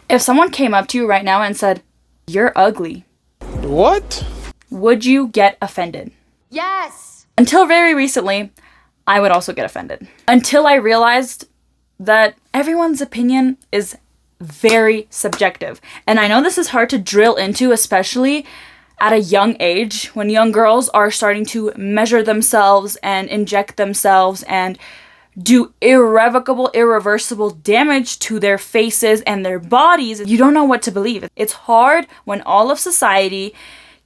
If someone came up to you right now and said, "You're ugly," what? Would you get offended? Yes! Until very recently, I would also get offended. Until I realized that everyone's opinion is very subjective. And I know this is hard to drill into, especially at a young age, when young girls are starting to measure themselves and inject themselves and do irrevocable, irreversible damage to their faces and their bodies. You don't know what to believe. It's hard when all of society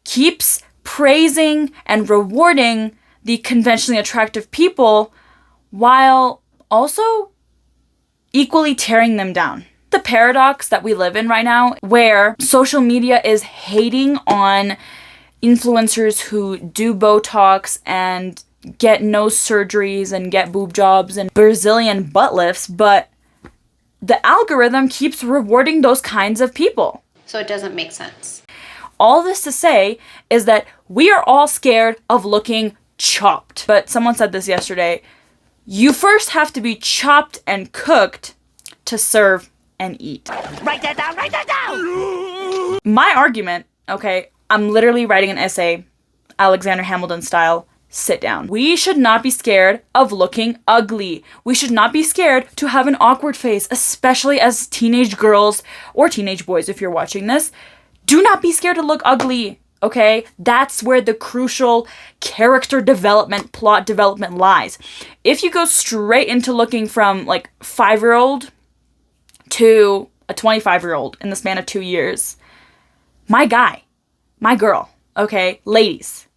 keeps praising and rewarding the conventionally attractive people while also equally tearing them down. The paradox that we live in right now, where social media is hating on influencers who do Botox and get nose surgeries and get boob jobs and Brazilian butt lifts, but the algorithm keeps rewarding those kinds of people. So it doesn't make sense. All this to say is that we are all scared of looking chopped. But someone said this yesterday, you first have to be chopped and cooked to serve and eat. Write that down, write that down! My argument, okay, I'm literally writing an essay, Alexander Hamilton style, sit down. We should not be scared of looking ugly. We should not be scared to have an awkward face, especially as teenage girls or teenage boys if you're watching this. Do not be scared to look ugly, okay? That's where the crucial character development, plot development lies. If you go straight into looking from like 5-year-old to a 25-year-old in the span of 2 years, my guy, my girl, okay, ladies,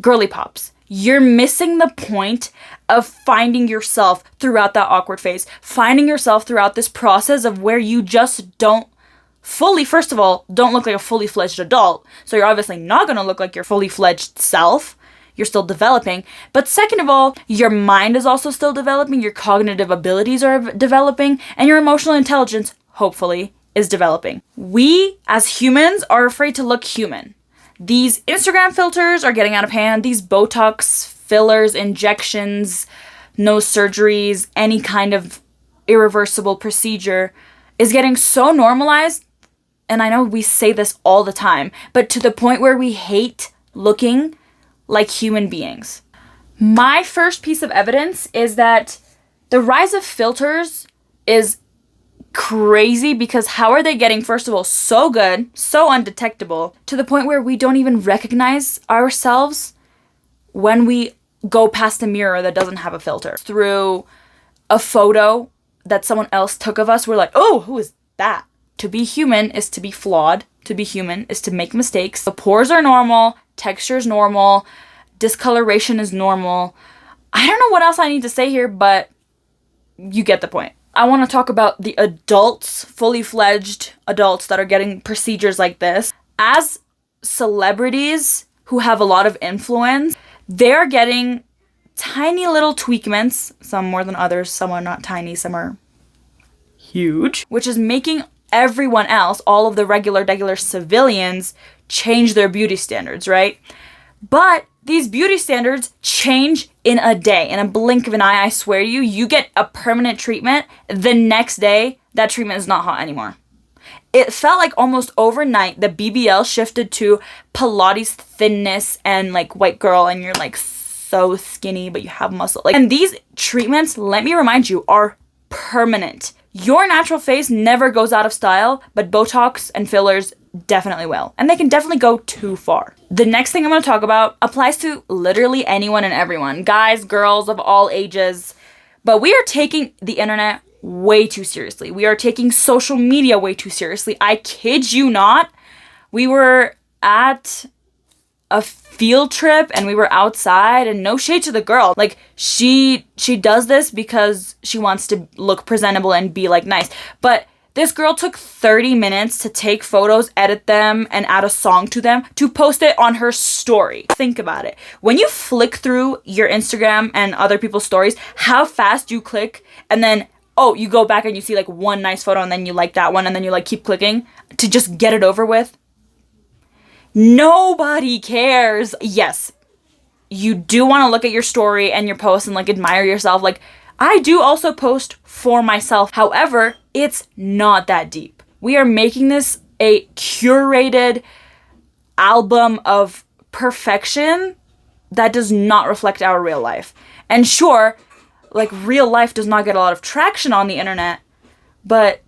girly pops, you're missing the point of finding yourself throughout that awkward phase, finding yourself throughout this process of where you just don't fully, first of all, don't look like a fully fledged adult. So you're obviously not going to look like your fully fledged self. You're still developing. But second of all, your mind is also still developing. Your cognitive abilities are developing. And your emotional intelligence, hopefully, is developing. We, as humans, are afraid to look human. These Instagram filters are getting out of hand. These Botox fillers, injections, nose surgeries, any kind of irreversible procedure is getting so normalized. And I know we say this all the time, but to the point where we hate looking like human beings. My first piece of evidence is that the rise of filters is crazy, because how are they getting, first of all, so good, so undetectable, to the point where we don't even recognize ourselves when we go past a mirror that doesn't have a filter. Through a photo that someone else took of us, we're like, oh, who is that? To be human is to be flawed. To be human is to make mistakes. The pores are normal. Texture is normal. Discoloration is normal. I don't know what else I need to say here, but you get the point. I want to talk about the adults, fully fledged adults that are getting procedures like this. As celebrities who have a lot of influence, they're getting tiny little tweakments, some more than others, some are not tiny, some are huge, which is making everyone else, all of the regular civilians, change their beauty standards, right? But these beauty standards change in a day. In a blink of an eye, I swear to you, you get a permanent treatment. The next day, that treatment is not hot anymore. It felt like almost overnight the BBL shifted to Pilates thinness and like white girl, and you're like so skinny, but you have muscle. And these treatments, let me remind you, are permanent. Your natural face never goes out of style, but Botox and fillers definitely will. And they can definitely go too far. The next thing I'm going to talk about applies to literally anyone and everyone. Guys, girls of all ages. But we are taking the internet way too seriously. We are taking social media way too seriously. I kid you not. We were at a field trip and we were outside, and no shade to the girl. Like, she does this because she wants to look presentable and be like nice. But this girl took 30 minutes to take photos, edit them, and add a song to them to post it on her story. Think about it. When you flick through your Instagram and other people's stories, how fast you click, and then, oh, you go back and you see like one nice photo, and then you like that one, and then you like keep clicking to just get it over with. Nobody cares. Yes, you do want to look at your story and your post and like admire yourself. Like, I do also post for myself. However, it's not that deep. We are making this a curated album of perfection that does not reflect our real life. And sure, like, real life does not get a lot of traction on the internet, but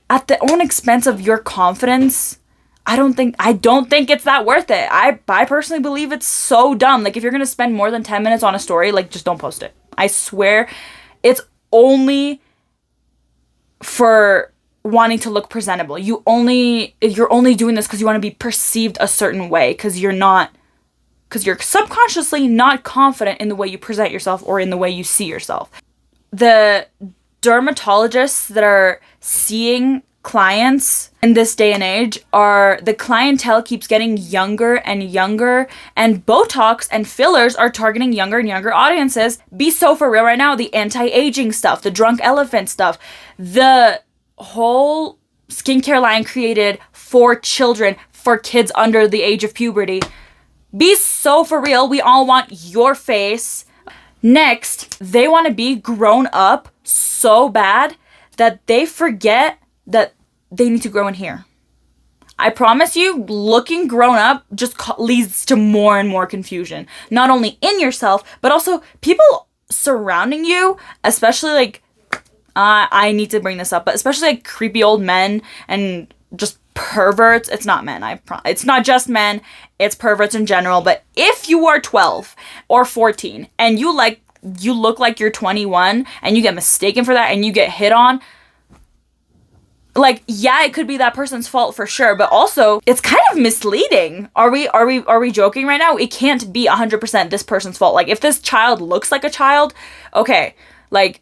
at the own expense of your confidence, I don't think it's that worth it. I personally believe it's so dumb. Like, if you're gonna spend more than 10 minutes on a story, like, just don't post it. I swear, it's only for wanting to look presentable. You're only doing this because you want to be perceived a certain way, because you're subconsciously not confident in the way you present yourself or in the way you see yourself. The dermatologists that are seeing clients in this day and age the clientele keeps getting younger and younger, and Botox and fillers are targeting younger and younger audiences. Be so for real right now. The anti-aging stuff, the drunk elephant stuff, the whole skincare line created for children, for kids under the age of puberty. Be so for real. We all want your face. Next, they want to be grown up so bad that they forget that they need to grow in here. I promise you, looking grown up just leads to more and more confusion. Not only in yourself, but also people surrounding you, especially like, I need to bring this up, but especially like creepy old men and just perverts. It's not men, it's not just men, it's perverts in general. But if you are 12 or 14 and you look like you're 21 and you get mistaken for that and you get hit on, like, yeah, it could be that person's fault for sure, but also it's kind of misleading. Are we joking right now? It can't be 100% this person's fault. Like, if this child looks like a child, okay, like,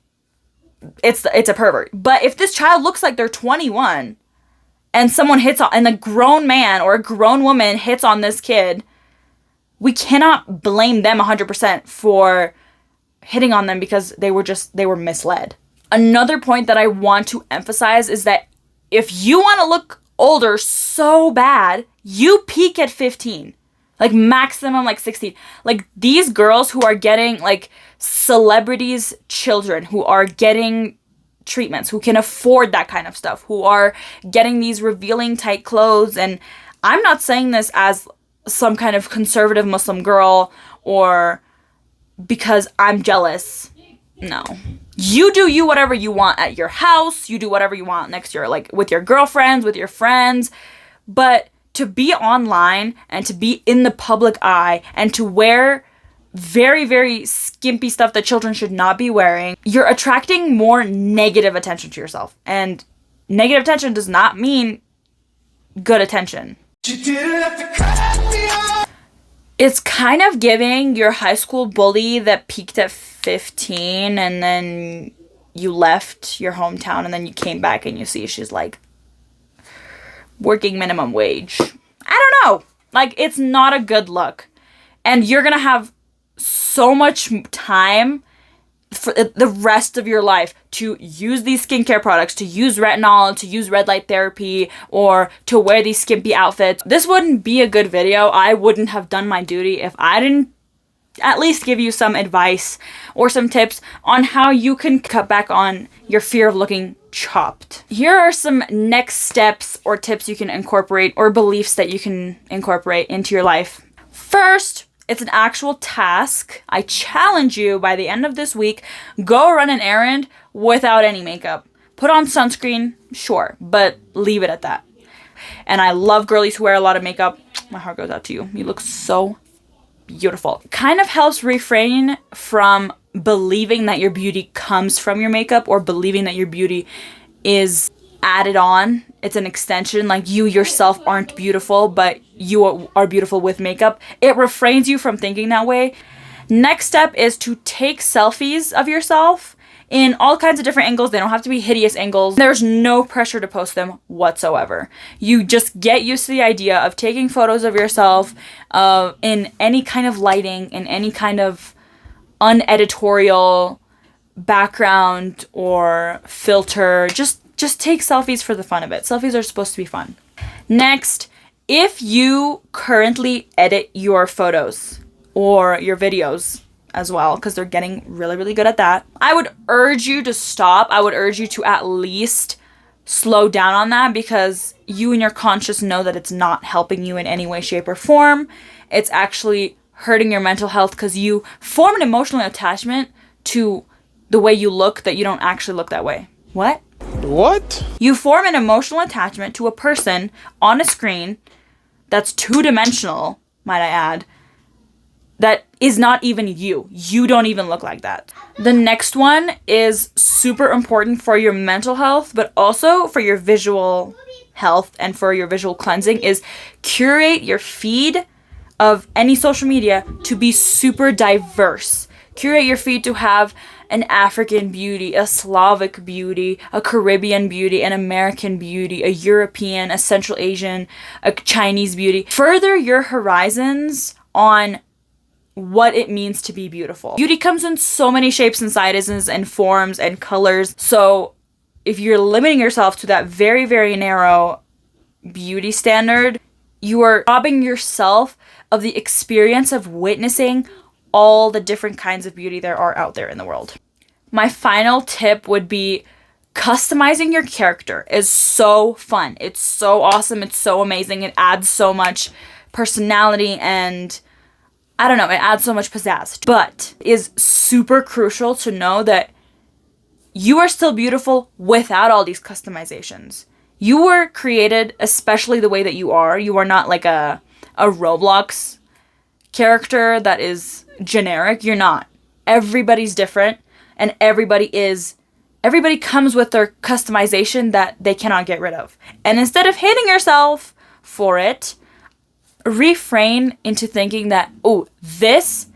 it's a pervert. But if this child looks like they're 21 and someone and a grown man or a grown woman hits on this kid, we cannot blame them 100% for hitting on them because they were misled. Another point that I want to emphasize is that if you want to look older so bad, you peak at 15. Like, maximum like 16. Like, these girls who are getting, like, celebrities' children, who are getting treatments, who can afford that kind of stuff, who are getting these revealing tight clothes. And I'm not saying this as some kind of conservative Muslim girl or because I'm jealous. No. You do you whatever you want at your house. You do whatever you want next year, like with your girlfriends, with your friends. But to be online and to be in the public eye and to wear very, very skimpy stuff that children should not be wearing, you're attracting more negative attention to yourself. And negative attention does not mean good attention. It's kind of giving your high school bully that peaked at 15 and then you left your hometown and then you came back and you see she's like working minimum wage. I don't know. Like, it's not a good look. And you're gonna have so much time for the rest of your life to use these skincare products, to use retinol, to use red light therapy, or to wear these skimpy outfits. This wouldn't be a good video. I wouldn't have done my duty if I didn't at least give you some advice or some tips on how you can cut back on your fear of looking chopped. Here are some next steps or tips you can incorporate, or beliefs that you can incorporate into your life. First, it's an actual task. I challenge you, by the end of this week, go run an errand without any makeup. Put on sunscreen, sure, but leave it at that. And I love girlies who wear a lot of makeup. My heart goes out to you. You look so beautiful. Kind of helps refrain from believing that your beauty comes from your makeup, or believing that your beauty is added on. It's an extension, like you yourself aren't beautiful, but you are beautiful with makeup. It refrains you from thinking that way. Next step is to take selfies of yourself in all kinds of different angles. They don't have to be hideous angles. There's no pressure to post them whatsoever. You just get used to the idea of taking photos of yourself in any kind of lighting, in any kind of uneditorial background or filter. Just take selfies for the fun of it. Selfies are supposed to be fun. Next, if you currently edit your photos or your videos as well, because they're getting really, really good at that, I would urge you to stop. I would urge you to at least slow down on that, because you and your conscious know that it's not helping you in any way, shape, or form. It's actually hurting your mental health because you form an emotional attachment to the way you look that you don't actually look that way. What? What? You form an emotional attachment to a person on a screen that's two-dimensional, might I add, that is not even you. You don't even look like that. The next one is super important for your mental health, but also for your visual health and for your visual cleansing, is curate your feed of any social media to be super diverse. Curate your feed to have an African beauty, a Slavic beauty, a Caribbean beauty, an American beauty, a European, a Central Asian, a Chinese beauty. Further your horizons on what it means to be beautiful. Beauty comes in so many shapes and sizes and forms and colors. So if you're limiting yourself to that very, very narrow beauty standard, you are robbing yourself of the experience of witnessing all the different kinds of beauty there are out there in the world. My final tip would be customizing your character is so fun. It's so awesome. It's so amazing. It adds so much personality and I don't know, it adds so much pizzazz. But it is super crucial to know that you are still beautiful without all these customizations. You were created especially the way that you are. You are not like a Roblox character that is generic. You're not. Everybody's different, and everybody comes with their customization that they cannot get rid of. And instead of hating yourself for it, refrain into thinking that, oh, this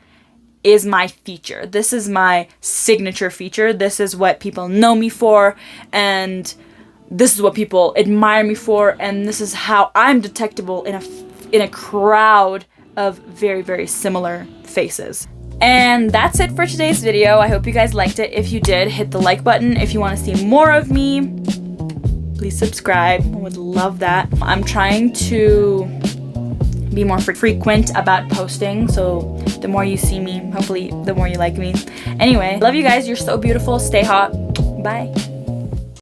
is my feature. This is my signature feature. This is what people know me for, and this is what people admire me for, and this is how I'm detectable in a crowd of very, very similar faces. And that's it for today's video. I hope you guys liked it. If you did, hit the like button. If you want to see more of me, please subscribe. I would love that. I'm trying to be more frequent about posting, so the more you see me, hopefully the more you like me. Anyway, love you guys. You're so beautiful. Stay hot. Bye.